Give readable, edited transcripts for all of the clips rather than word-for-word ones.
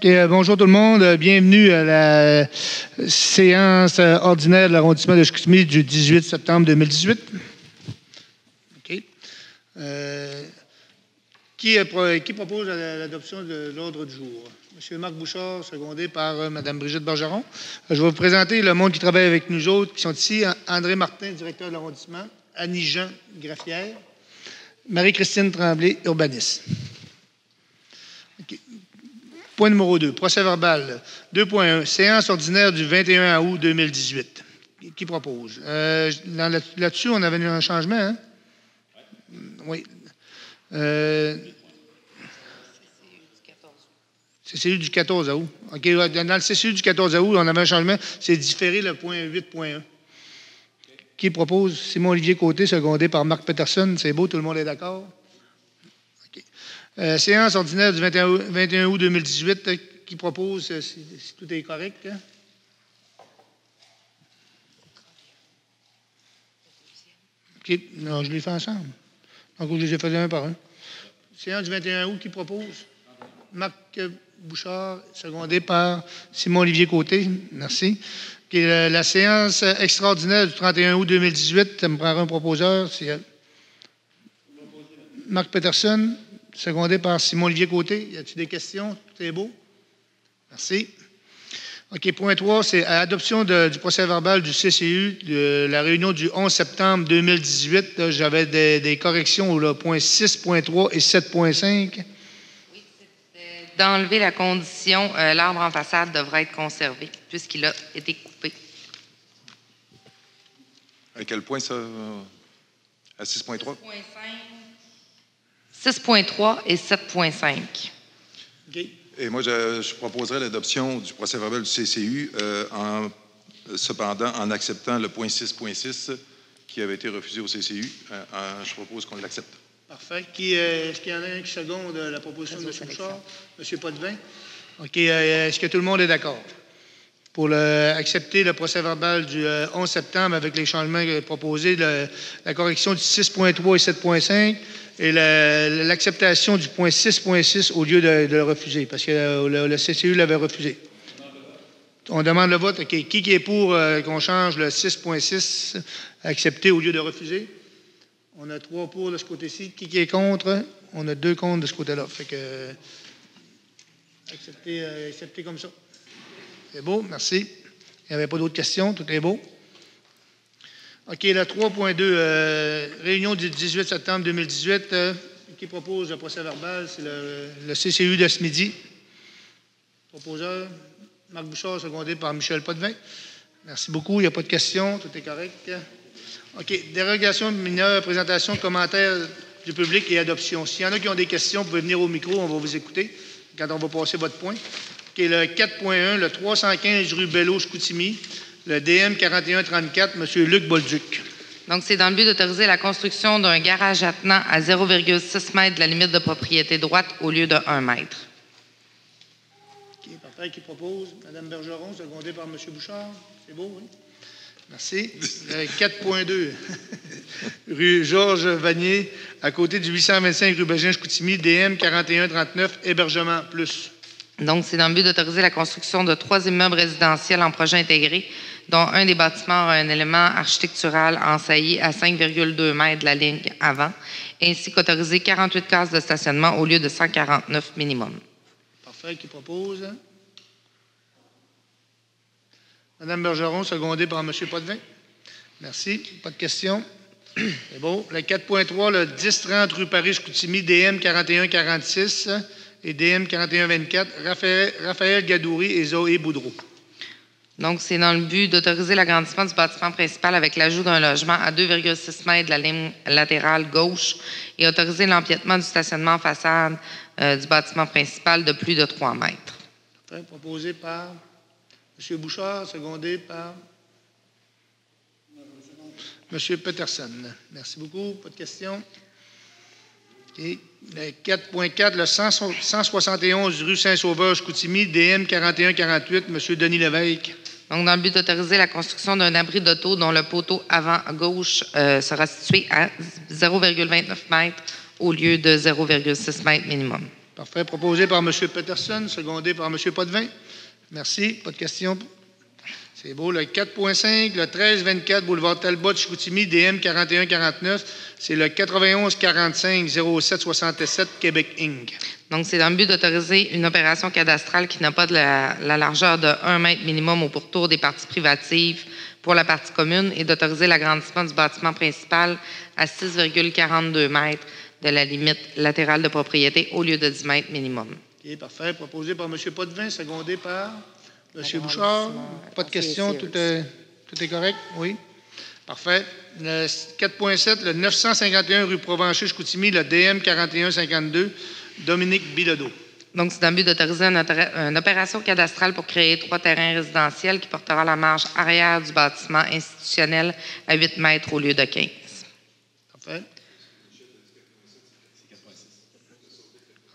Bonjour tout le monde. Bienvenue à la séance ordinaire de l'arrondissement de Chicoutimi du 18 septembre 2018. OK. Qui propose l'adoption de l'ordre du jour? M. Marc Bouchard, secondé par Mme Brigitte Bergeron. Je vais vous présenter le monde qui travaille avec nous autres, qui sont ici. André Martin, directeur de l'arrondissement. Annie Jean, greffière. Marie-Christine Tremblay, urbaniste. Okay. Point numéro 2, procès-verbal. 2.1, séance ordinaire du 21 août 2018. Qui propose? Là-dessus, on avait un changement, hein? Oui. CCU du 14 août. OK, dans le CCU du 14 août, on avait un changement. C'est différé le point 8.1. Qui propose? Simon-Olivier Côté, secondé par Marc Peterson. C'est beau, tout le monde est d'accord? Séance ordinaire du 21 août 2018, qui propose, si tout est correct. OK. Non, je les fais ensemble. Donc, je les ai fait un par un. Séance du 21 août, qui propose? Marc Bouchard, secondé par Simon-Olivier Côté. Merci. OK. La séance extraordinaire du 31 août 2018, ça me prendra un proposeur. C'est Marc Peterson. Secondé par Simon-Olivier Côté. Y a-t-il des questions? Tout est beau? Merci. OK, point 3, c'est à l'adoption du procès-verbal du CCU de la réunion du 11 septembre 2018. Là, j'avais des corrections au point 6.3 et 7.5. Oui, c'était d'enlever la condition l'arbre en façade devrait être conservé puisqu'il a été coupé. À quel point ça? À 6.3? 6.3 et 7.5. OK. Et moi, je proposerais l'adoption du procès-verbal du CCU, cependant, en acceptant le point 6.6 qui avait été refusé au CCU. Je propose qu'on l'accepte. Parfait. Est-ce qu'il y en a un qui seconde la proposition de M. Bouchard? M. Potvin? OK. Est-ce que tout le monde est d'accord pour accepter le procès-verbal du 11 septembre avec les changements proposés, la correction du 6.3 et 7.5 et l'acceptation du point 6.6 au lieu de le refuser, parce que le CCU l'avait refusé. On demande le vote. Okay. Qui est pour qu'on change le 6.6 accepté au lieu de refuser? On a 3 pour de ce côté-ci. Qui est contre? On a 2 contre de ce côté-là. Fait que accepté comme ça. C'est beau, merci. Il n'y avait pas d'autres questions, tout est beau. OK, le 3.2, réunion du 18 septembre 2018, qui propose le procès-verbal, c'est le CCU de ce midi. Proposeur, Marc Bouchard, secondé par Michel Potvin. Merci beaucoup, il n'y a pas de questions, tout est correct. OK, dérogation mineure, présentation, commentaires du public et adoption. S'il y en a qui ont des questions, vous pouvez venir au micro, on va vous écouter quand on va passer votre point. OK, le 4.1, le 315 rue Bello-Chicoutimi, le DM 4134, M. Luc Bolduc. Donc, c'est dans le but d'autoriser la construction d'un garage attenant à 0,6 m de la limite de propriété droite au lieu de 1 m. OK, parfait. Qui propose? Mme Bergeron, secondée par M. Bouchard. C'est beau, oui? Merci. Le 4.2, rue Georges Vanier, à côté du 825 rue Bégin-Chicoutimi, DM 4139, hébergement plus. Donc, c'est dans le but d'autoriser la construction de 3 immeubles résidentiels en projet intégré, dont un des bâtiments a un élément architectural en saillie à 5,2 m de la ligne avant, ainsi qu'autoriser 48 cases de stationnement au lieu de 149 minimum. Parfait. Qui propose? Mme Bergeron, secondée par M. Potvin. Merci. Pas de questions. C'est beau. Le 4.3, le 1030 rue Paris-Chicoutimi, DM 4146 et DM 4124, Raphaël Gadouri et Zoé Boudreau. Donc, c'est dans le but d'autoriser l'agrandissement du bâtiment principal avec l'ajout d'un logement à 2,6 m de la ligne latérale gauche et autoriser l'empiètement du stationnement en façade du bâtiment principal de plus de 3 m. Proposé par M. Bouchard, secondé par M. Peterson. Merci beaucoup. Pas de questions. Okay. Le 4.4, le 171 rue Saint-Sauveur-Chicoutimi, DM 4148, M. Denis Lévesque. Donc, dans le but d'autoriser la construction d'un abri d'auto dont le poteau avant gauche sera situé à 0,29 m au lieu de 0,6 m minimum. Parfait. Proposé par M. Peterson, secondé par M. Potvin. Merci. Pas de questions. C'est beau. Le 4.5, le 1324 boulevard Talbot, Chicoutimi, DM 4149. C'est le 9145 0767 Québec Inc. Donc, c'est dans le but d'autoriser une opération cadastrale qui n'a pas de la largeur de 1 mètre minimum au pourtour des parties privatives pour la partie commune et d'autoriser l'agrandissement du bâtiment principal à 6,42 mètres de la limite latérale de propriété au lieu de 10 mètres minimum. OK, parfait. Proposé par M. Potvin, secondé par M. Bouchard. Pas de questions, tout est correct? Oui. Parfait. Le 4.7, le 951 rue Provencher, Chicoutimi, le DM 4152, Dominique Bilodeau. Donc, c'est dans le but d'autoriser une opération cadastrale pour créer 3 terrains résidentiels qui portera la marge arrière du bâtiment institutionnel à 8 mètres au lieu de 15. Parfait.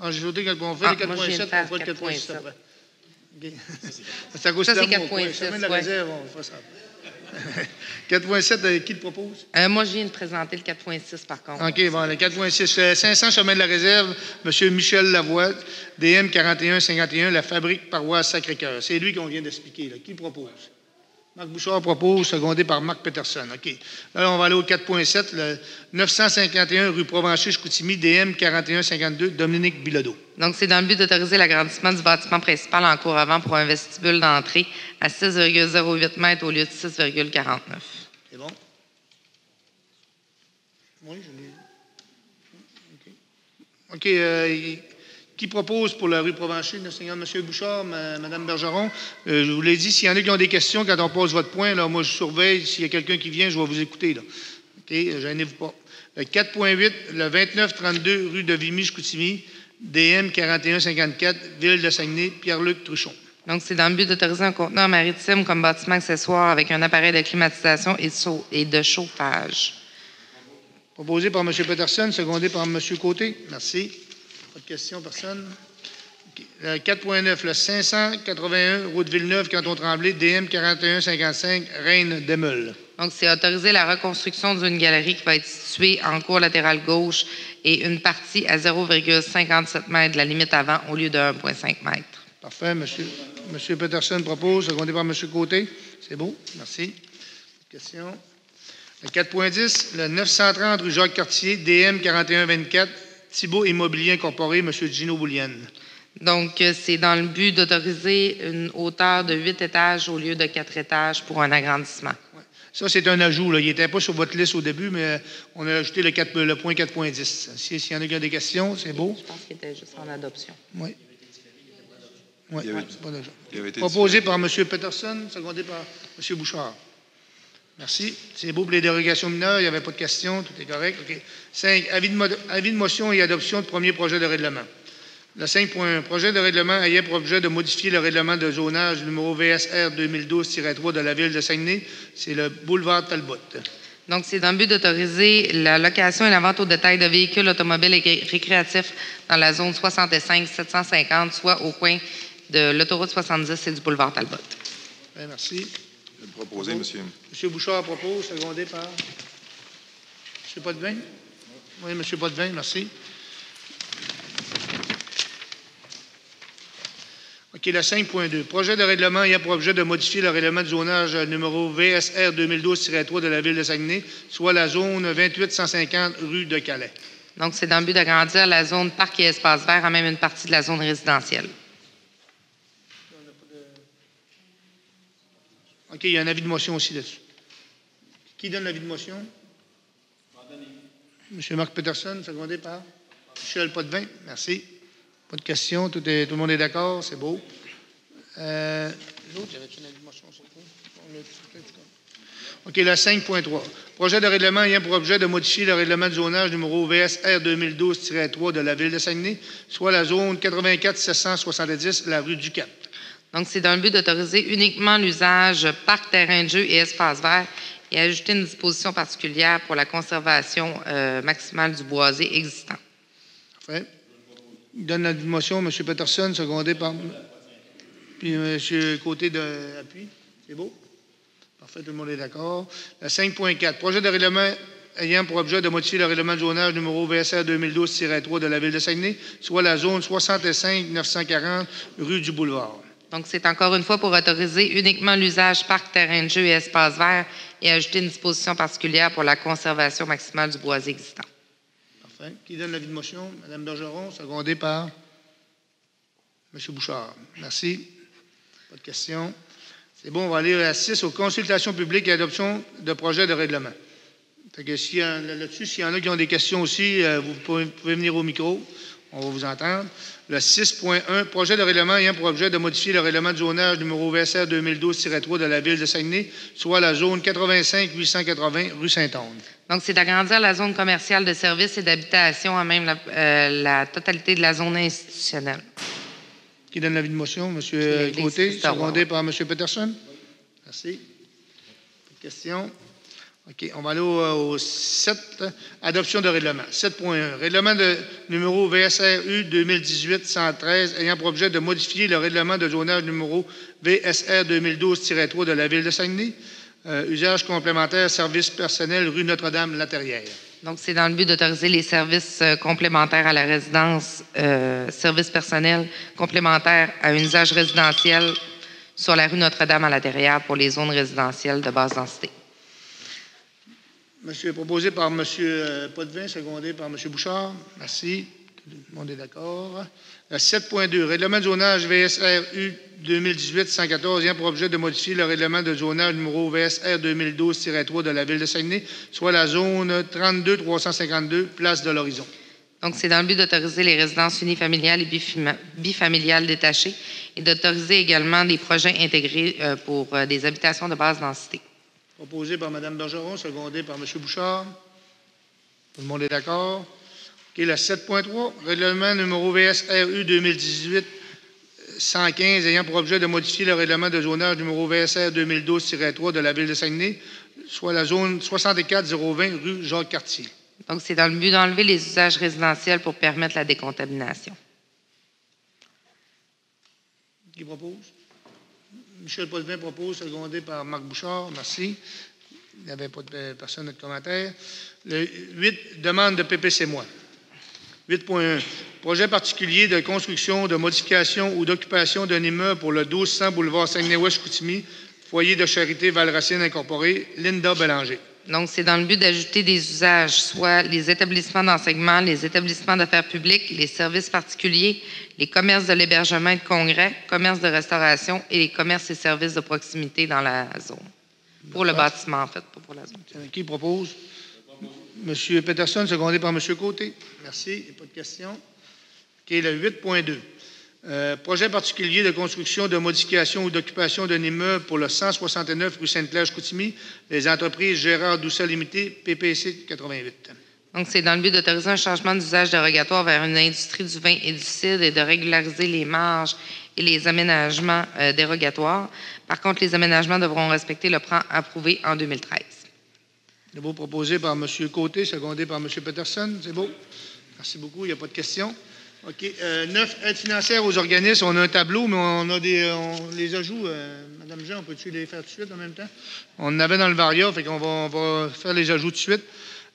Ah, j'ai sauté on fait le 4.7, on fait le 4.6 après. Okay. C'est à cause de c'est la 4.6. la réserve, on fait ça. 4.7, qui le propose? Moi, je viens de présenter le 4.6, par contre. OK, bon, le 4.6. 500 chemin de la réserve, M. Michel Lavoie, DM 4151, la fabrique paroisse Sacré-Cœur. C'est lui qu'on vient d'expliquer. Qui le propose? Marc Bouchard propose, secondé par Marc Peterson. OK. Là, on va aller au 4.7, le 951 rue Provencher, Chicoutimi, DM 4152, Dominique Bilodeau. Donc, c'est dans le but d'autoriser l'agrandissement du bâtiment principal en cour avant pour un vestibule d'entrée à 6,08 mètres au lieu de 6,49. C'est bon? Oui, je l'ai. OK. Qui propose pour la rue Provencher, le Seigneur M. Bouchard, Mme Bergeron? Je vous l'ai dit, s'il y en a qui ont des questions quand on pose votre point, là, moi, je surveille. S'il y a quelqu'un qui vient, je vais vous écouter. Là. OK? Gênez-vous pas. Le 4.8, le 2932 rue de Vimy-Chicoutimi, DM 4154, Ville de Saguenay, Pierre-Luc Truchon. Donc, c'est dans le but d'autoriser un conteneur maritime comme bâtiment accessoire avec un appareil de climatisation et de chauffage. Proposé par M. Peterson, secondé par M. Côté. Merci. Pas de questions, personne? Okay. Le 4.9, le 581, route Villeneuve, Canton Tremblay, DM 4155, Reine-Demeule. Donc, c'est autoriser la reconstruction d'une galerie qui va être située en cour latérale gauche et une partie à 0,57 mètres de la limite avant au lieu de 1,5 mètres. Parfait. M. Peterson propose, secondé par M. Côté. C'est beau. Merci. Pas de questions? Le 4.10, le 930 rue Jacques-Cartier, DM 4124, Thibault Immobilier Incorporé, M. Gino Boulienne. Donc, c'est dans le but d'autoriser une hauteur de 8 étages au lieu de 4 étages pour un agrandissement. Ouais. Ça, c'est un ajout. Là. Il n'était pas sur votre liste au début, mais on a ajouté le point 4.10. S'il y en a qui ont des questions, c'est beau. Je pense qu'il était juste en adoption. Oui. Oui, c'est pas déjà. Proposé par M. Peterson, secondé par M. Bouchard. Merci. C'est beau pour les dérogations mineures. Il n'y avait pas de questions. Tout est correct. OK. 5. Avis de motion et adoption de premier projet de règlement. Le 5.1. Projet de règlement ayant pour objet de modifier le règlement de zonage numéro VSR 2012-3 de la Ville de Saguenay. C'est le boulevard Talbot. Donc, c'est dans le but d'autoriser la location et la vente au détail de véhicules automobiles et récréatifs dans la zone 65-750, soit au coin de l'autoroute 70 et du boulevard Talbot. Bien, merci. Proposé, monsieur. M. Bouchard propose, secondé par M. Potvin. Oui, M. Potvin, merci. OK, le 5.2. Projet de règlement ayant pour objet de modifier le règlement de zonage numéro VSR 2012-3 de la Ville de Saguenay, soit la zone 28-150 rue de Calais. Donc, c'est dans le but d'agrandir la zone parc et espace vert à même une partie de la zone résidentielle. OK, il y a un avis de motion aussi là-dessus. Qui donne l'avis de motion? M. Marc Peterson, secondé par Michel Potvin. Merci. Pas de questions. Tout le monde est d'accord. C'est beau. L'autre, y avait-tu un avis de motion sur quoi? OK, le 5.3. Projet de règlement ayant pour objet de modifier le règlement de zonage numéro VSR 2012-3 de la Ville de Saguenay, soit la zone 84-770, la rue du Cap. Donc, c'est dans le but d'autoriser uniquement l'usage parc, terrain de jeu et espace vert et ajouter une disposition particulière pour la conservation maximale du boisé existant. Parfait. Il donne la motion, M. Peterson, secondé par puis M. Côté d'appui. C'est beau? Parfait, tout le monde est d'accord. Le 5.4. Projet de règlement ayant pour objet de modifier le règlement de zonage numéro VSR 2012-3 de la Ville de Saguenay, soit la zone 65-940 rue du Boulevard. Donc, c'est encore une fois pour autoriser uniquement l'usage parc, terrain de jeu et espace vert et ajouter une disposition particulière pour la conservation maximale du boisier existant. Parfait. Qui donne l'avis de motion? Mme Bergeron, secondée par M. Bouchard. Merci. Pas de questions. C'est bon, on va aller à 6, aux consultations publiques et adoption de projets de règlement. Là-dessus, s'il y en a qui ont des questions aussi, vous pouvez venir au micro. On va vous entendre. Le 6.1, projet de règlement ayant pour objet de modifier le règlement de zonage numéro VSR 2012-3 de la Ville de Saguenay, soit la zone 85-880 rue Saint-Anne. Donc, c'est d'agrandir la zone commerciale de services et d'habitation à même la totalité de la zone institutionnelle. Qui donne l'avis de motion? M. Côté, secondé par M. Peterson. Merci. Pas de questions. OK. On va aller au 7, adoption de règlement. 7.1, règlement de numéro VSRU 2018-113 ayant pour objet de modifier le règlement de zonage numéro VSR 2012-3 de la Ville de Saguenay. Usage complémentaire, service personnel, rue Notre-Dame-Laterrière. Donc, c'est dans le but d'autoriser les services complémentaires à la résidence, services personnels complémentaires à un usage résidentiel sur la rue Notre-Dame-à-la-Derrière pour les zones résidentielles de basse densité. Monsieur, proposé par M. Potvin, secondé par M. Bouchard. Merci. Tout le monde est d'accord. 7.2, règlement de zonage VSRU 2018-114 ayant pour objet de modifier le règlement de zonage numéro VSR 2012-3 de la Ville de Saguenay, soit la zone 32-352, place de l'Horizon. Donc, c'est dans le but d'autoriser les résidences unifamiliales et bifamiliales détachées et d'autoriser également des projets intégrés pour des habitations de basse densité. Proposé par Mme Bergeron, secondé par M. Bouchard. Tout le monde est d'accord. OK, le 7.3, règlement numéro VSRU 2018-115 ayant pour objet de modifier le règlement de zonage numéro VSR 2012-3 de la Ville de Saguenay, soit la zone 64-020 rue Jacques-Cartier. Donc, c'est dans le but d'enlever les usages résidentiels pour permettre la décontamination. Qui propose? Michel Potvin propose, secondé par Marc Bouchard. Merci. Il n'y avait pas de personne de commentaire. Le 8, demande de PPC-moi. 8.1. Projet particulier de construction, de modification ou d'occupation d'un immeuble pour le 1200 boulevard Saguenay-Ouest-Chicoutimi, foyer de charité Val-Racine Incorporé, Linda Bélanger. Donc, c'est dans le but d'ajouter des usages, soit les établissements d'enseignement, les établissements d'affaires publiques, les services particuliers, les commerces de l'hébergement et de congrès, commerces de restauration et les commerces et services de proximité dans la zone. Pour le bâtiment, en fait, pas pour la zone. Qui propose? M. Peterson, secondé par M. Côté. Merci. Il n'y a pas de questions. OK, le 8.2. Projet particulier de construction, de modification ou d'occupation d'un immeuble pour le 169 rue Sainte-Claire-Chicoutimi, les entreprises Gérard Doucet Limité, PPC 88. Donc, c'est dans le but d'autoriser un changement d'usage dérogatoire vers une industrie du vin et du cidre et de régulariser les marges et les aménagements dérogatoires. Par contre, les aménagements devront respecter le plan approuvé en 2013. C'est beau, proposé par M. Côté, secondé par M. Peterson. C'est beau. Merci beaucoup. Il n'y a pas de questions. OK. 9, aide financière aux organismes. On a un tableau, mais on les ajoute. Mme Jean, on peut-tu les faire tout de suite en même temps? On en avait dans le Varia, fait qu'on va faire les ajouts tout de suite.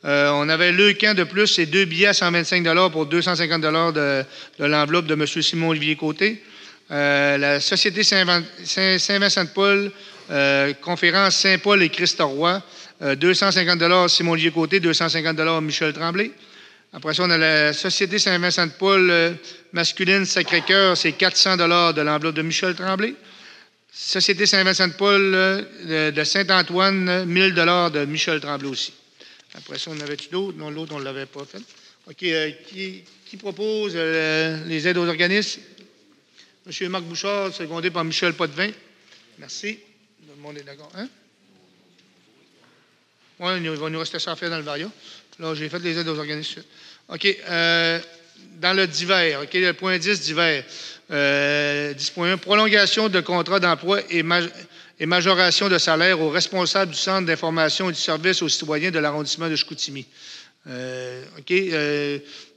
On avait le camp de plus et 2 billets à 125 pour 250 de l'enveloppe de M. Simon-Olivier Côté. La Société Saint-Vincent-de-Paul, conférence Saint-Paul et Christ-Roy, 250 Simon-Olivier Côté, 250 Michel Tremblay. Après ça, on a la Société Saint-Vincent-de-Paul masculine Sacré-Cœur, c'est 400 de l'enveloppe de Michel Tremblay. Société Saint-Vincent-de-Paul de Saint-Antoine, 1000 de Michel Tremblay aussi. Après ça, on avait-tu d'autres? Non, l'autre, on ne l'avait pas fait. OK. Qui propose les aides aux organismes? M. Marc Bouchard, secondé par Michel Potvin. Merci. Tout le monde est d'accord. Hein? Oui, il va nous rester ça à faire dans le Varia. Là, j'ai fait les aides aux organismes. OK. Dans le divers, OK, le point 10, divers. 10.1, prolongation de contrat d'emploi et majoration de salaire aux responsables du Centre d'information et du service aux citoyens de l'arrondissement de Chicoutimi. OK.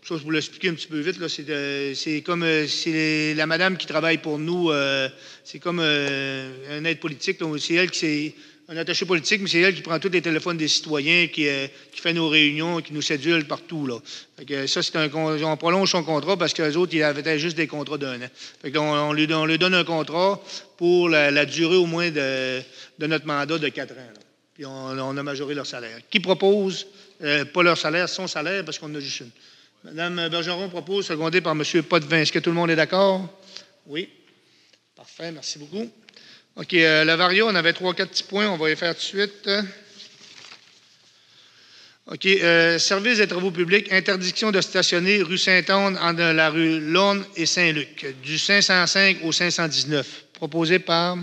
Ça, je vous l'expliquer un petit peu vite. Là, c'est comme c'est la madame qui travaille pour nous. C'est comme une aide politique. C'est elle qui s'est un attaché politique, mais c'est elle qui prend tous les téléphones des citoyens, qui fait nos réunions, qui nous sédule partout. Là. Fait que ça, on prolonge son contrat parce qu'eux autres, ils avaient juste des contrats d'1 an. Fait que on lui donne un contrat pour la durée au moins de notre mandat de 4 ans. Là. Puis on a majoré leur salaire. Qui propose, pas leur salaire, son salaire, parce qu'on en a juste une. Mme Bergeron propose, secondée par M. Potvin. Est-ce que tout le monde est d'accord? Oui. Parfait, merci beaucoup. OK, la Vario, on avait 3-4 petits points, on va les faire tout de suite. OK, service des travaux publics, interdiction de stationner rue Sainte-Anne entre la rue Lorne et Saint-Luc, du 505 au 519. Proposé par...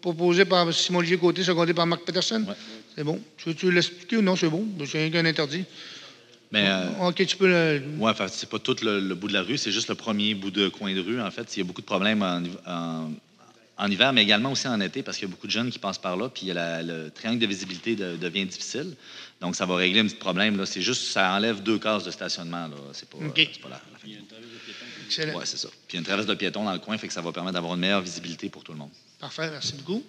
Proposé par Simon-Olivier Côté, secondé par Marc Peterson? Ouais. C'est bon. Tu veux l'expliquer ou non? C'est bon. C'est rien qu'un interdit. Mais, OK, tu peux le... oui, c'est pas tout le bout de la rue, c'est juste le premier bout de coin de rue. En fait, il y a beaucoup de problèmes en hiver, mais également aussi en été, parce qu'il y a beaucoup de jeunes qui passent par là, puis le triangle de visibilité devient difficile. Donc, ça va régler un petit problème. Là. C'est juste, ça enlève 2 cases de stationnement. Là. C'est pas, OK. c'est pas la fin. Il y a une traverse de piétons. Excellent. Oui, c'est ça. Puis il y a une traverse de piétons dans le coin, fait que ça va permettre d'avoir une meilleure visibilité pour tout le monde. Parfait, merci beaucoup.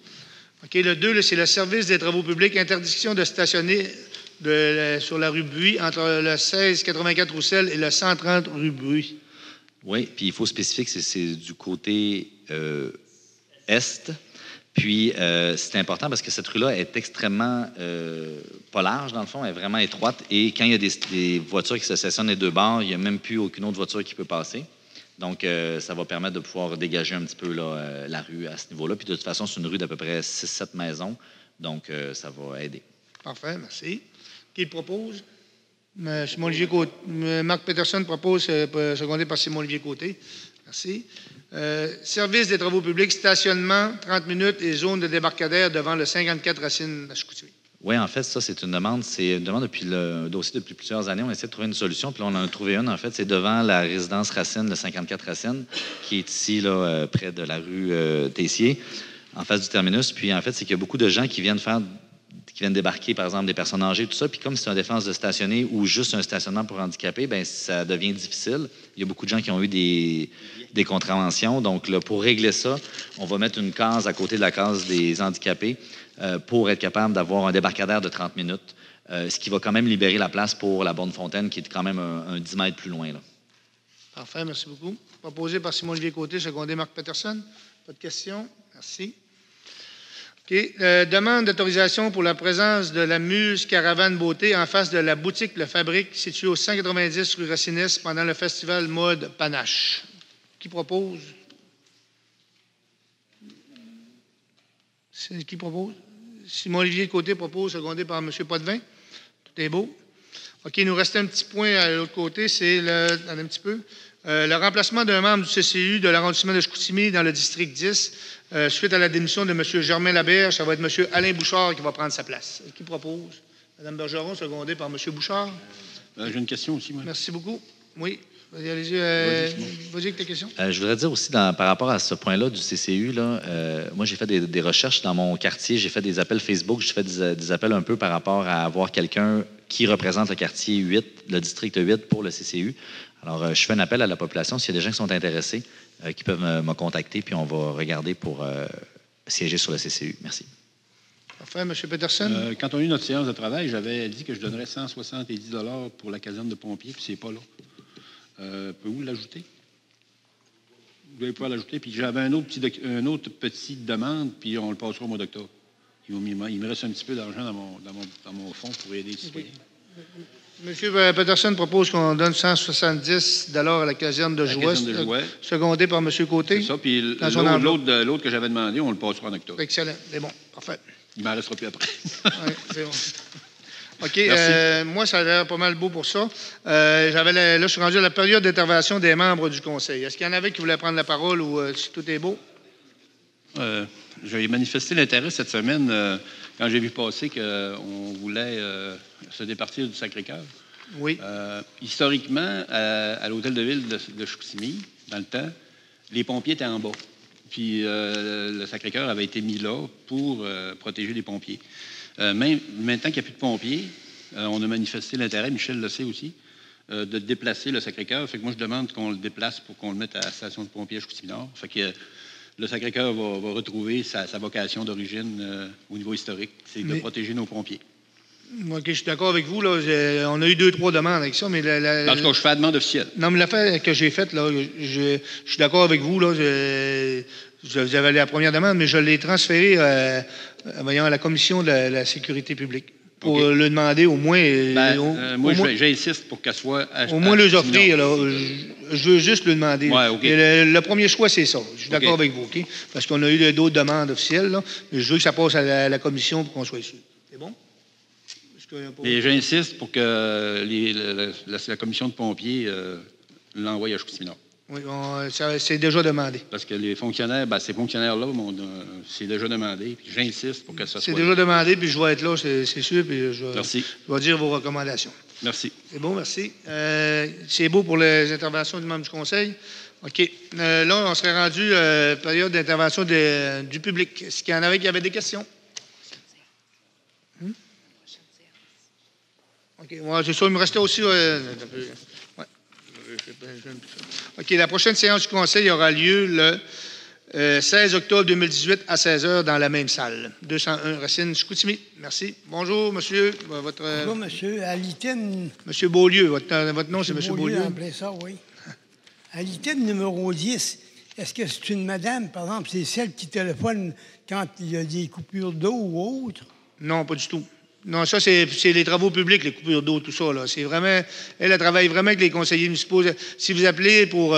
OK, le 2, là, c'est le service des travaux publics, interdiction de stationner sur la rue Buis, entre le 1684 Roussel et le 130 rue Buis. Oui, puis il faut spécifier que c'est du côté est. Puis c'est important parce que cette rue-là est extrêmement pas large, dans le fond, elle est vraiment étroite. Et quand il y a des voitures qui se stationnent les 2 bords, il n'y a même plus aucune autre voiture qui peut passer. Donc, ça va permettre de pouvoir dégager un petit peu là, la rue à ce niveau-là. Puis de toute façon, c'est une rue d'à peu près 6-7 maisons. Donc, ça va aider. Parfait, merci. Qui le propose? Simon-Olivier Côté. Marc Peterson propose, secondé par Simon-Olivier Côté. Merci. Service des travaux publics, stationnement, 30 minutes et zone de débarcadère devant le 54 Racine à Chicoutimi. Oui, en fait, ça, c'est une demande. C'est une demande depuis le dossier depuis plusieurs années. On essaie de trouver une solution, puis là, on en a trouvé une. En fait, c'est devant la résidence Racine, le 54 Racine, qui est ici, là, près de la rue Tessier, en face du terminus. Puis, en fait, c'est qu'il y a beaucoup de gens qui viennent débarquer, par exemple, des personnes âgées, tout ça. Puis comme c'est une défense de stationner ou juste un stationnement pour handicapés, bien, ça devient difficile. Il y a beaucoup de gens qui ont eu des contraventions. Donc, là, pour régler ça, on va mettre une case à côté de la case des handicapés pour être capable d'avoir un débarcadère de 30 minutes, ce qui va quand même libérer la place pour la Bonne-Fontaine, qui est quand même un 10 mètres plus loin. Là. Parfait, merci beaucoup. Proposé par Simon-Olivier Côté, secondé Marc Peterson. Pas de questions? Merci. OK. Demande d'autorisation pour la présence de la Muse Caravane Beauté en face de la boutique Le Fabrique, située au 190 rue Racines, pendant le festival Mode Panache. Qui propose? Qui propose? Simon-Olivier Côté propose, secondé par M. Potvin. Tout est beau. OK, il nous restait un petit point à l'autre côté, c'est un petit peu. Le remplacement d'un membre du CCU de l'arrondissement de Chicoutimi dans le district 10, suite à la démission de M. Germain Laberge, ça va être M. Alain Bouchard qui va prendre sa place. Qui propose? Mme Bergeron, secondée par M. Bouchard. J'ai une question aussi, moi. Merci beaucoup. Oui, allez-y. Vas-y avec ta question. Je voudrais dire aussi, par rapport à ce point-là du CCU, là, moi, j'ai fait des recherches dans mon quartier, j'ai fait des appels Facebook, j'ai fait des appels un peu par rapport à avoir quelqu'un qui représente le quartier 8, le district 8 pour le CCU. Alors, je fais un appel à la population. S'il y a des gens qui sont intéressés, qui peuvent me contacter, puis on va regarder pour siéger sur le CCU. Merci. Parfait. M. Peterson? Quand on a eu notre séance de travail, j'avais dit que je donnerais 170 $ pour la caserne de pompiers, puis c'est pas là. Pouvez-vous l'ajouter? Vous allez pouvoir l'ajouter. Puis j'avais une autre petite demande, puis on le passera au mois d'octobre. Il me reste un petit peu d'argent dans mon fonds pour aider les citoyens. M. Peterson propose qu'on donne 170 $ à la caserne de Jouet, secondé par M. Côté. C'est ça. Puis l'autre que j'avais demandé, on le passera en octobre. Excellent. C'est bon. Parfait. Il m'en restera plus après. Oui, c'est bon. OK. Moi, ça a l'air pas mal beau pour ça. Là, je suis rendu à la période d'intervention des membres du Conseil. Est-ce qu'il y en avait qui voulaient prendre la parole ou si tout est beau? J'ai manifesté l'intérêt cette semaine quand j'ai vu passer qu'on voulait se départir du Sacré-Cœur. Oui. Historiquement, à l'hôtel de ville de Chicoutimi, dans le temps, les pompiers étaient en bas. Puis le Sacré-Cœur avait été mis là pour protéger les pompiers. Maintenant qu'il n'y a plus de pompiers, on a manifesté l'intérêt, Michel le sait aussi, de déplacer le Sacré-Cœur. Fait que moi, je demande qu'on le déplace pour qu'on le mette à la station de pompiers à Chicoutimi-Nord. Fait que le Sacré-Cœur va retrouver sa vocation d'origine au niveau historique. C'est de protéger nos pompiers. OK, je suis d'accord avec vous. Là. On a eu 2-3 demandes avec ça, mais... En tout cas, je fais la demande officielle. Non, mais l'affaire que j'ai faite, là, je suis d'accord avec vous. Là, vous avez la première demande, mais je l'ai transférée à la Commission de la sécurité publique pour le demander au moins... moi, j'insiste pour qu'elle soit... Au moins les offrir. Là, je veux juste le demander. Ouais, OK. Et le premier choix, c'est ça. Je suis d'accord avec vous, OK? Parce qu'on a eu d'autres demandes officielles, là, mais je veux que ça passe à la Commission pour qu'on soit sûr. C'est bon? Et j'insiste pour que la commission de pompiers l'envoie à Chicoutimi-Nord. Oui, c'est déjà demandé. Parce que les fonctionnaires, ces fonctionnaires-là, c'est déjà demandé. Puis j'insiste pour que ça soit... C'est déjà demandé, puis je vais être là, c'est sûr. Puis Merci. Je vais dire vos recommandations. Merci. C'est bon, merci. C'est beau pour les interventions du membre du Conseil. OK. Là, on serait rendu période d'intervention du public. Est-ce qu'il y en avait qui avaient des questions? OK, ouais, c'est ça. Il me restait aussi... ouais. OK, la prochaine séance du Conseil aura lieu le 16 octobre 2018 à 16h dans la même salle. 201 Racine, Chicoutimi. Merci. Bonjour, monsieur. Bonjour, monsieur. À l'ITEM... Monsieur Beaulieu. Votre nom, c'est monsieur Beaulieu? En plein ça, oui. À l'ITEM numéro 10, est-ce que c'est une madame, par exemple, c'est celle qui téléphone quand il y a des coupures d'eau ou autre? Non, pas du tout. Non, ça, c'est les travaux publics, les coupures d'eau, tout ça. Là. C'est vraiment... Elle travaille vraiment avec les conseillers municipaux. Si vous appelez pour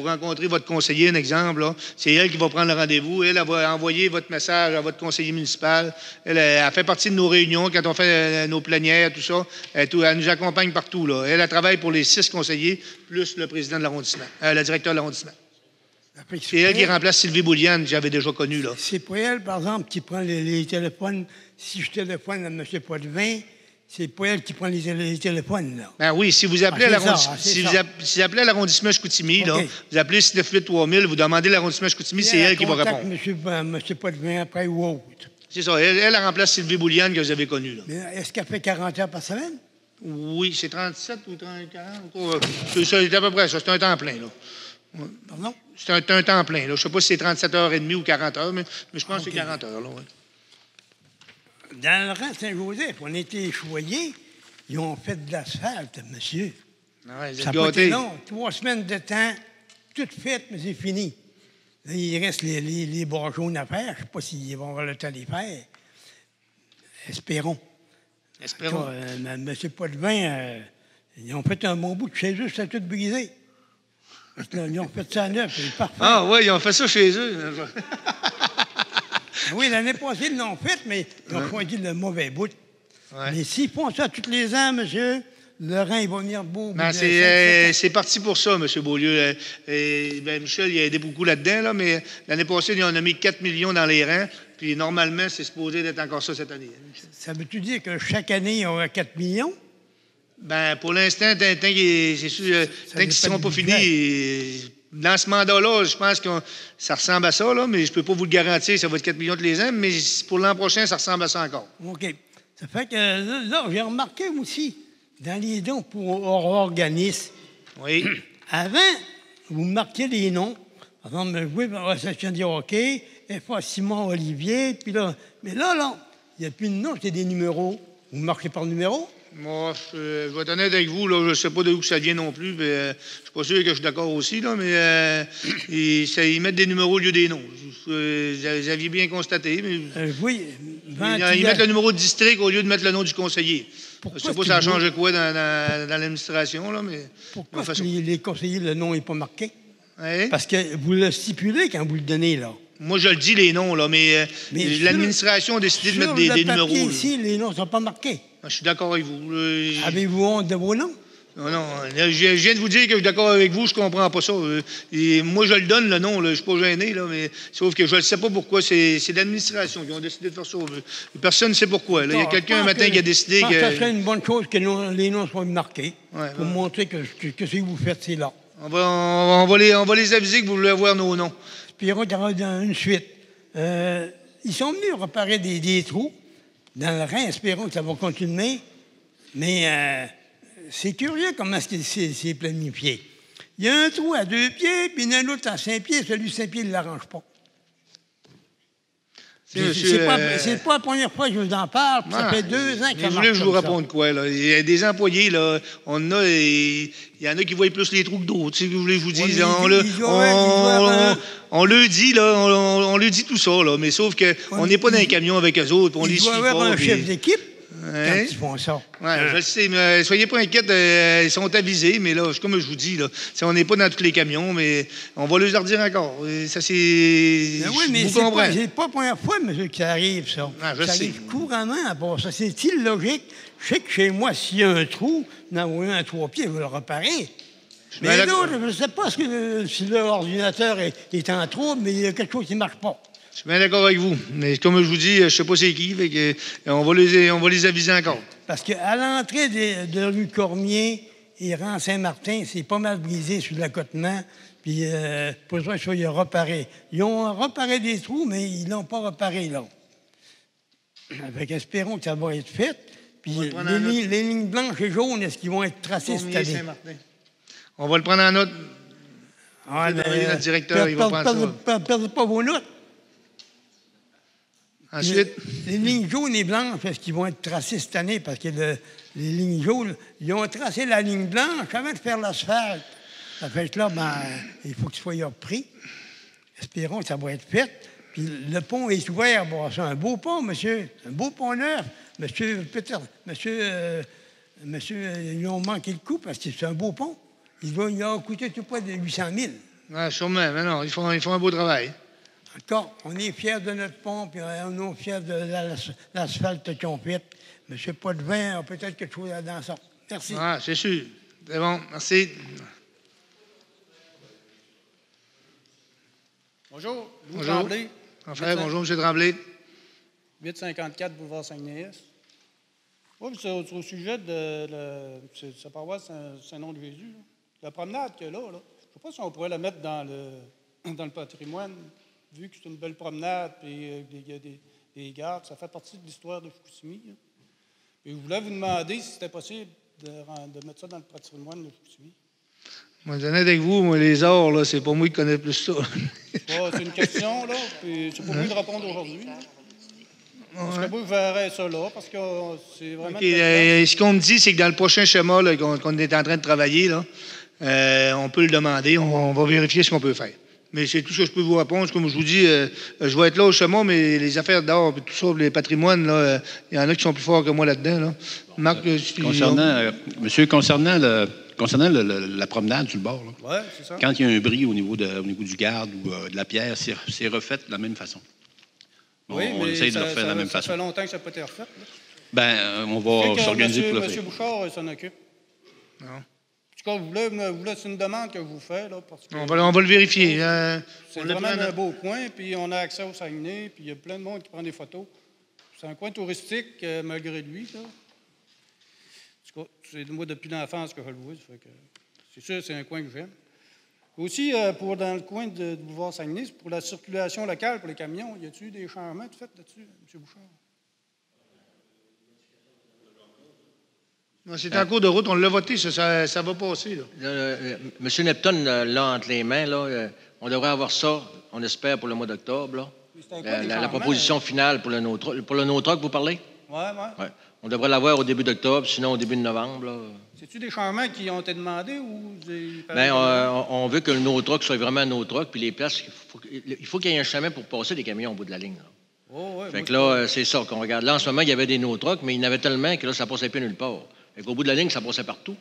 rencontrer votre conseiller, un exemple, c'est elle qui va prendre le rendez-vous. Elle va envoyer votre message à votre conseiller municipal. Elle fait partie de nos réunions quand on fait nos plénières, tout ça. Elle nous accompagne partout. Là. Elle travaille pour les 6 conseillers, plus le président de l'arrondissement, le directeur de l'arrondissement. C'est elle qui remplace Sylvie Bouliane, que j'avais déjà connue. C'est pour elle, par exemple, qui prend les téléphones. Si je téléphone à M. Potvin, c'est pas elle qui prend les téléphones. Là. Ben oui, si vous appelez à l'arrondissement, si vous appelez à l'arrondissement Chicoutimi, là, vous appelez 698-3000, vous demandez l'arrondissement Chicoutimi, c'est elle qui va répondre. M. Potvin après ou autre. C'est ça. Elle remplace Sylvie Bouliane que vous avez connue. Là. Mais est-ce qu'elle fait 40 heures par semaine? Oui, c'est 37 ou 40. C'est à peu près ça. C'est un temps plein. Là. Pardon? C'est un temps plein. Là. Je ne sais pas si c'est 37h30 ou 40 heures, mais je pense que c'est 40 heures. Là, ouais. Dans le rang Saint-Joseph, on était choyés, ils ont fait de l'asphalte, monsieur. Ouais, ça n'a pas été long. 3 semaines de temps, tout fait, mais c'est fini. Là, il reste les bords jaunes à faire. Je ne sais pas s'ils vont avoir le temps de les faire. Espérons. Espérons. M. Potvin, ils ont fait un bon bout de chez eux, ça a tout brisé. Ils ont fait ça à neuf, c'est parfait. Ah oui, ils ont fait ça chez eux. Oui, l'année passée, ils l'ont fait, mais ils ont choisi le mauvais bout. Ouais. Mais s'ils font ça tous les ans, monsieur, le Rhin, il va venir beau. Ben, c'est parti pour ça, M. Beaulieu. Michel, il a aidé beaucoup là-dedans, là, mais l'année passée, ils en ont mis 4 millions dans les rangs, puis normalement, c'est supposé d'être encore ça cette année. Ça veut-tu dire que chaque année, il y aura 4 millions? Ben, pour l'instant, tant qu'ils ne seront pas finis... Dans ce mandat-là, je pense que ça ressemble à ça, là, mais je ne peux pas vous le garantir, ça va être 4 millions tous les ans, mais pour l'an prochain, ça ressemble à ça encore. OK. Ça fait que là, j'ai remarqué aussi, dans les dons pour organismes, oui. Avant, vous marquiez les noms. Par exemple, jouer dans la section de hockey, F.A. Simon Olivier, puis là, mais là, il n'y a plus de nom, c'est des numéros. Vous marquez par numéro? Moi, je vais être honnête avec vous, là, je ne sais pas d'où ça vient non plus. Je ne suis pas sûr que je suis d'accord aussi, là, mais ils mettent des numéros au lieu des noms. Vous aviez bien constaté. Mais, oui. Ils mettent le numéro de district au lieu de mettre le nom du conseiller. Pourquoi je ne sais pas si ça a changé quoi dans l'administration. Là, mais pourquoi les conseillers, le nom n'est pas marqué? Oui? Parce que vous le stipulez quand vous le donnez, là. Moi, je le dis, les noms, là, mais l'administration a décidé de mettre des numéros. Ici, les noms ne sont pas marqués. Je suis d'accord avec vous. Avez-vous honte de vos noms? Non. Je viens de vous dire que je suis d'accord avec vous, je ne comprends pas ça. Moi, je le donne, le nom, là, je ne suis pas gêné, là, mais sauf que je ne sais pas pourquoi. C'est l'administration qui ont décidé de faire ça. Personne ne sait pourquoi. Là. Il y a quelqu'un un matin qui a décidé que... Ça serait une bonne chose que les noms soient marqués pour montrer que ce que vous faites, c'est là. On va les aviser que vous voulez avoir nos noms. Puis dans une suite. Ils sont venus réparer des trous dans le Rhin, espérons que ça va continuer. Mais c'est curieux comment c'est planifié. Il y a un trou à 2 pieds, puis il y en a un autre à 5 pieds. Celui de 5 pieds, il ne l'arrange pas. C'est pas la première fois que je vous en parle, puis ça fait 2 ans que ça vous marche voulez que je vous comme ça. réponde quoi, là? Il y a des employés, là, il y en a qui voient plus les trous que d'autres. Si vous voulez que je vous dise, mais on le dit, là, on le dit tout ça, là, mais sauf qu'on n'est pas dans un camion avec eux autres, on les Il suit doit y avoir pas. un chef d'équipe quand Hein? ils font ça. Ouais, je le sais, mais soyez pas inquiets, ils sont avisés, mais là, comme je vous dis, là, on n'est pas dans tous les camions, mais on va leur dire encore. Et ça, c'est. Ben oui, mais je vous comprends. c'est pas la première fois, monsieur, que ça arrive, ça. Ah, je ça sais. arrive couramment à part ça. C'est illogique. Je sais que chez moi, s'il y a un trou, d'envoyer un 3 pieds, il va le réparer. Mais là, je ne sais pas si l'ordinateur est en trouble, mais il y a quelque chose qui ne marche pas. Je suis bien d'accord avec vous. Mais comme je vous dis, je ne sais pas c'est qui, fait que, on va les aviser encore. Parce qu'à l'entrée de rue Cormier et rang Saint-Martin, c'est pas mal brisé sur l'accotement. Puis, pour ça, il a reparé. Ils ont reparé des trous, mais ils ne l'ont pas reparé, là. Avec espérons que ça va être fait. Puis, les lignes blanches et jaunes, est-ce qu'ils vont être tracées cette année? Saint-Martin. On va le prendre en note. Notre directeur, il va prendre ça. Perdez pas vos notes. Ensuite, Les lignes jaunes et blanches, est-ce qu'ils vont être tracées cette année? Parce que les lignes jaunes, ils ont tracé la ligne blanche avant de faire l'asphalte. Ça fait que là, il faut qu'il soit repris. Espérons que ça va être fait. Puis le pont est ouvert. Bon, c'est un beau pont, monsieur. Un beau pont neuf. Monsieur, peut-être, monsieur, ils ont manqué le coup parce que c'est un beau pont. Il a coûté tout près de 800 000. ouais, sûrement, mais non, ils font un beau travail. Encore, on est fiers de notre pont, puis on est fiers de l'asphalte qu'ils ont fait. M. Potvin a peut-être quelque chose dans ça. Merci. Ah, c'est sûr. C'est bon, merci. Bonjour, Louis Bonjour. Tremblay. Enfin, bonjour, M. Tremblay. 854 boulevard Saguenay-Est. Oui, c'est au sujet de sa paroisse Saint-Nom de Jésus. Là. La promenade qu'il y a là, je ne sais pas si on pourrait la mettre dans le patrimoine, vu que c'est une belle promenade, puis il y a des gardes, ça fait partie de l'histoire de Chicoutimi. Là. Et je voulais vous demander si c'était possible de mettre ça dans le patrimoine de Chicoutimi. Moi, je suis honnête avec vous, moi, les arts, là, c'est pas moi qui connais plus ça. C'est une question, là, puis c'est pas moi de répondre aujourd'hui. Là. Parce que moi, je verrais ça là, parce que c'est vraiment... OK, ce qu'on me dit, c'est que dans le prochain schéma là, qu'on est en train de travailler, là, on peut le demander, on va vérifier ce qu'on peut faire. Mais c'est tout ce que je peux vous répondre. Comme je vous dis, je vais être là au schéma, mais les affaires d'art, tout ça, les patrimoines, là, il y en a qui sont plus forts que moi là-dedans. Là. Marc, monsieur, concernant la promenade sur le bord, là, oui, c'est ça. quand il y a un bris au niveau du garde ou de la pierre, c'est refait de la même façon. Oui, on mais essaye de le refaire de la même façon. Ça fait longtemps que ça n'a pas été refait. Là. Ben, on va s'organiser pour le faire. M. Bouchard s'en occupe. Non. En tout cas, c'est une demande que je vous fais. Là, parce que On va le vérifier. c'est vraiment un beau coin, puis on a accès au Saguenay, puis il y a plein de monde qui prend des photos. C'est un coin touristique, malgré lui. Là. En tout cas, c'est moi depuis l'enfance que je le vois. C'est sûr, c'est un coin que j'aime. Aussi, dans le coin de boulevard Saguenay, pour la circulation locale pour les camions, y a-t-il des changements de fait là-dessus, M. Bouchard? C'est en cours de route, on l'a voté, ça va passer. Là. M. Neptune, là, entre les mains, là, on devrait avoir ça, on espère, pour le mois d'octobre. La proposition finale pour le no-truck, vous parlez? Oui. Ouais. On devrait l'avoir au début d'octobre, sinon au début de novembre. Là. C'est-tu des changements qui ont été demandés ou... on veut que le no-truck soit vraiment un no-truck, puis les places, il faut qu'il y ait un chemin pour passer des camions au bout de la ligne. Là. Oh, ouais, fait que là, c'est ça qu'on regarde. Là, en ce moment, il y avait des no-trucks, mais il y en avait tellement que là, ça ne passait plus nulle part. Fait qu'au bout de la ligne, ça passait partout.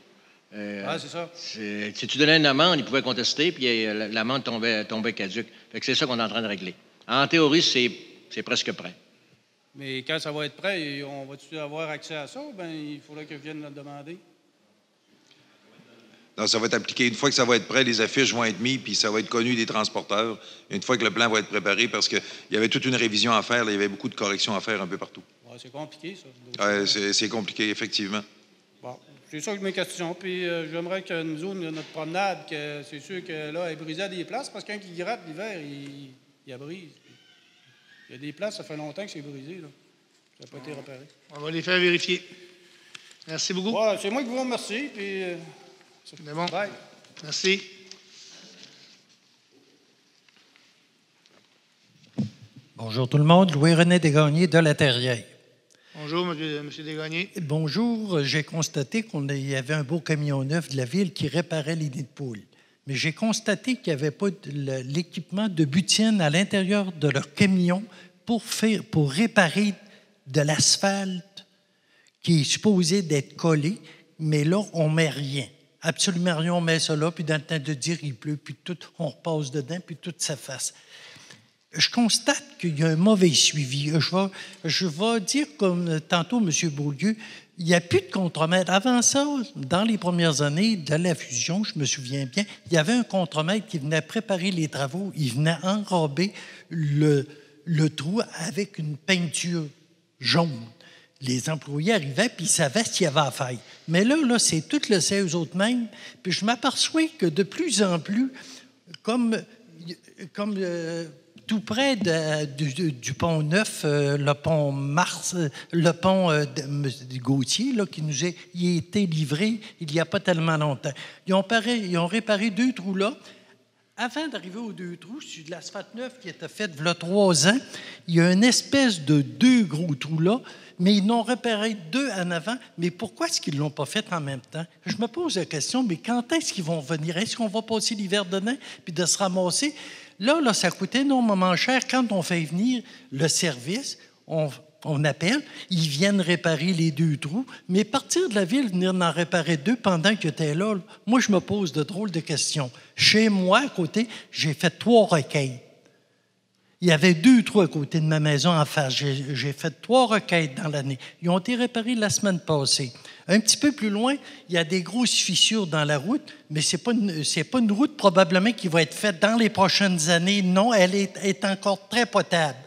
c'est ça. Si tu donnais une amende, ils pouvaient contester, puis l'amende tombait caduque. Fait que c'est ça qu'on est en train de régler. En théorie, c'est presque prêt. Mais quand ça va être prêt, on va-tu avoir accès à ça? Ben, il faudra que je vienne le demander. Non, ça va être appliqué. Une fois que ça va être prêt, les affiches vont être mises, puis ça va être connu des transporteurs. Une fois que le plan va être préparé, parce qu'il y avait toute une révision à faire, là, il y avait beaucoup de corrections à faire un peu partout. Ouais, c'est compliqué, ça. C'est compliqué, effectivement. Bon, c'est ça que mes questions. Puis j'aimerais que nous autres, notre promenade, que c'est sûr que là, elle est brisée à des places, parce qu'un qui gratte l'hiver, il la brise. Il y a des places, ça fait longtemps que c'est brisé, là. Ça n'a pas été réparé. On va les faire vérifier. Merci beaucoup. Ouais, c'est moi qui vous remercie, puis... c'est bon. Bye. Merci. Bonjour tout le monde. Louis-René Desgagnés de La Terrière. Bonjour, M. Desgagnés. Bonjour. J'ai constaté qu'il y avait un beau camion neuf de la ville qui réparait les nids de poules. Mais j'ai constaté qu'il n'y avait pas l'équipement de butine à l'intérieur de leur camion pour réparer de l'asphalte qui est supposé d'être collé. Mais là, on ne met rien. Absolument rien. On met ça là, puis dans le temps de dire il pleut, puis tout, on repasse dedans, puis tout s'efface. Je constate qu'il y a un mauvais suivi. Je vais dire, comme tantôt M. Beaulieu, il n'y a plus de contremaître. Avant ça, dans les premières années de la fusion, je me souviens bien, il y avait un contremaître qui venait préparer les travaux. Il venait enrober le trou avec une peinture jaune. Les employés arrivaient puis ils savaient ce qu'il y avait à faire. Mais là c'est tout le sait eux autres mêmes. Puis je m'aperçois que de plus en plus, comme tout près du pont Neuf, le pont Mars, le pont de Gauthier, là, qui nous a été livré il n'y a pas tellement longtemps. Ils ont réparé 2 trous là. Avant d'arriver aux 2 trous, sur de l'asphalte neuf qui était fait il y a 3 ans, il y a une espèce de 2 gros trous là, mais ils n'ont réparé 2 en avant. Mais pourquoi est-ce qu'ils ne l'ont pas fait en même temps? Je me pose la question, mais quand est-ce qu'ils vont venir? Est-ce qu'on va passer l'hiver dedans puis de se ramasser? Là, ça coûtait énormément cher. Quand on fait venir le service, on appelle, ils viennent réparer les 2 trous, mais partir de la ville, venir en réparer 2 pendant que tu es là, moi, je me pose de drôles de questions. Chez moi, à côté, j'ai fait 3 requêtes. Il y avait 2 trous à côté de ma maison en face. J'ai fait 3 requêtes dans l'année. Ils ont été réparés la semaine passée. Un petit peu plus loin, il y a des grosses fissures dans la route, mais ce n'est pas une route probablement qui va être faite dans les prochaines années. Non, elle est encore très potable.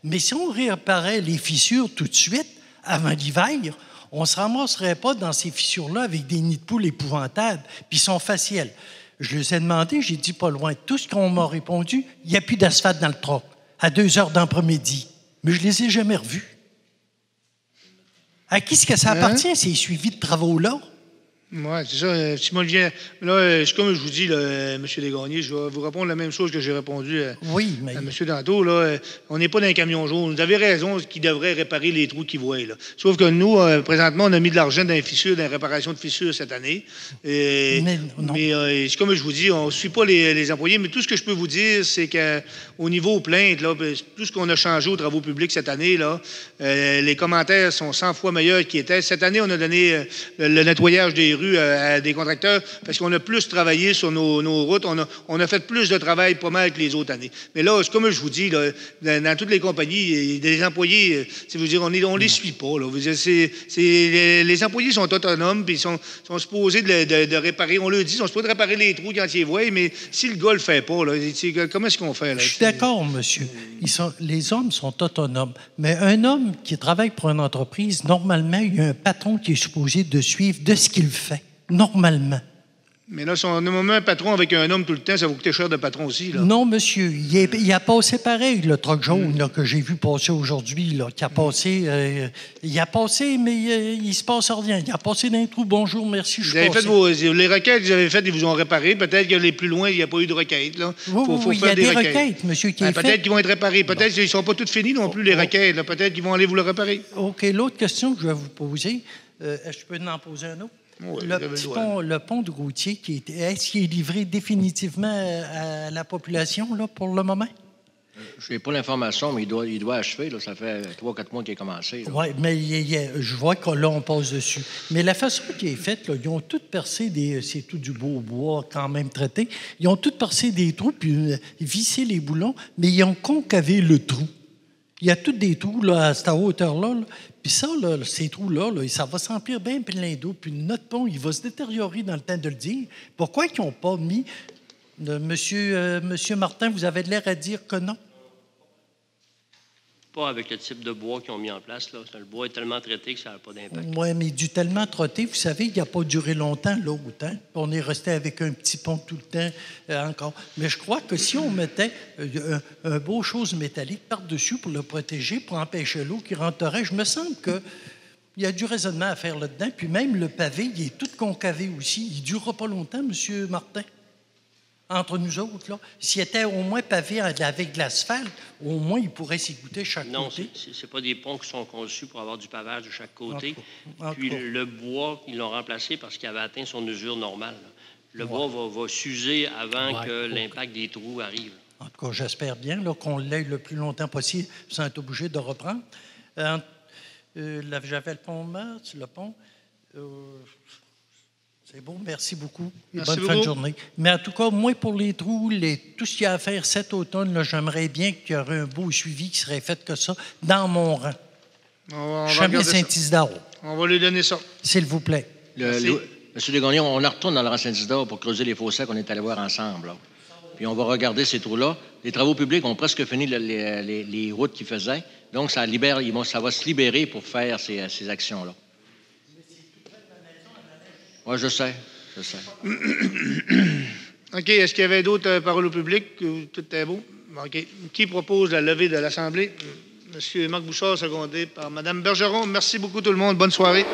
Mais si on réparait les fissures tout de suite, avant l'hiver, on ne se ramasserait pas dans ces fissures-là avec des nids de poules épouvantables, puis ils sont faciles. Je les ai demandé, j'ai dit pas loin. Tout ce qu'on m'a répondu, il n'y a plus d'asphalte dans le troc, à 2 heures d'après-midi. Mais je ne les ai jamais revus. À qui est-ce que ça appartient, ces suivis de travaux-là? Oui, c'est ça. Simon Olivier, là, comme je vous dis, M. Desgagnés, je vais vous répondre la même chose que j'ai répondu à M. Danto. Là, on n'est pas dans un camion jaune. Vous avez raison qu'ils devraient réparer les trous qu'ils voient. Là. Sauf que nous, présentement, on a mis de l'argent dans les fissures, dans la réparation de fissures cette année. Mais comme je vous dis, on ne suit pas les employés. Mais tout ce que je peux vous dire, c'est qu'au niveau plainte, là, tout ce qu'on a changé aux travaux publics cette année, là, les commentaires sont 100 fois meilleurs qu'ils étaient. Cette année, on a donné le nettoyage des rues à des contracteurs parce qu'on a plus travaillé sur nos routes. On a fait plus de travail pas mal que les autres années. Mais là, comme je vous dis, là, dans toutes les compagnies, des employés, on ne les suit pas. Là. Les employés sont autonomes puis ils sont supposés de réparer. On leur dit, ils sont supposés de réparer les trous quand ils les voient, mais si le gars ne le fait pas, là, comment est-ce qu'on fait? Là? Je suis d'accord, monsieur. Les hommes sont autonomes. Mais un homme qui travaille pour une entreprise, normalement, il y a un patron qui est supposé de suivre de ce qu'il fait. Normalement. Mais là, si on a un patron avec un homme tout le temps, ça va coûter cher de patron aussi. Là. Non, monsieur. Il a passé pareil, le truck jaune là, que j'ai vu passer aujourd'hui. Qui a passé. Il a passé, mais il ne se passe rien. Il a passé d'un trou. Bonjour, merci. Vous avez fait les requêtes que vous avez faites, ils vous ont réparé. Peut-être que les plus loin, il n'y a pas eu de requêtes. Là. Oui, il y a des requêtes, monsieur, qui est fait. Peut-être qu'ils vont être réparés. Peut-être qu'ils ne sont pas toutes finies non plus, les requêtes. Là. Peut-être qu'ils vont aller vous le réparer. OK. L'autre question que je vais vous poser, est-ce que je peux en poser un autre? Oui, le pont de Gauthier, est-ce qu'il est livré définitivement à la population là, pour le moment? Je n'ai pas l'information, mais il doit achever. Là, ça fait 3-4 mois qu'il a commencé. Oui, mais je vois que là, on passe dessus. Mais la façon qui est faite, là, ils ont tous percé c'est tout du beau bois quand même traité. Ils ont tous percé des trous, puis vissé les boulons, mais ils ont concavé le trou. Il y a tous des trous là, à cette hauteur-là. Là. Puis ça, là, ces trous-là, là, ça va s'emplir bien plein d'eau. Puis notre pont, il va se détériorer dans le temps de le dire. Pourquoi ils n'ont pas mis... Monsieur Martin, vous avez l'air à dire que non? Pas avec le type de bois qu'ils ont mis en place. Là. Le bois est tellement traité que ça n'a pas d'impact. Oui, mais du tellement trotté, vous savez, il n'a pas duré longtemps, l'autre. Hein? On est resté avec un petit pont tout le temps encore. Mais je crois que si on mettait un beau chose métallique par-dessus pour le protéger, pour empêcher l'eau qui rentrerait, je me semble qu'il y a du raisonnement à faire là-dedans. Puis même le pavé, il est tout concavé aussi. Il ne durera pas longtemps, M. Martin. entre nous autres, là. S'il était au moins pavé avec de l'asphalte, au moins, il pourrait s'y goûter chaque Non, côté. ce pas des ponts qui sont conçus pour avoir du pavage de chaque côté. En tout Puis cas. le bois, ils l'ont remplacé parce qu'il avait atteint son usure normale. Là. Le bois va s'user avant que l'impact des trous arrive. En tout cas, j'espère bien là, qu'on l'ait le plus longtemps possible sans être obligé de reprendre. J'avais le pont Mars, le pont. C'est beau, merci beaucoup. Et Merci bonne fin de beaucoup. journée. Mais en tout cas, moi, pour les trous, tout ce qu'il y a à faire cet automne, là, j'aimerais bien qu'il y aurait un beau suivi qui serait fait que ça dans mon rang. On va Chemin regarder ça. Saint-Isidore, On va lui donner ça. s'il vous plaît. Monsieur Desgagnons, on retourne dans le rang Saint-Isidore pour creuser les fossés qu'on est allé voir ensemble. Là. Puis on va regarder ces trous-là. Les travaux publics ont presque fini les routes qu'ils faisaient. Donc, ça va se libérer pour faire ces actions-là. Oui, je sais. OK. Est-ce qu'il y avait d'autres paroles au public? Tout est beau. OK. Qui propose la levée de l'Assemblée? Monsieur Marc Bouchard, secondé par Mme Bergeron. Merci beaucoup tout le monde. Bonne soirée.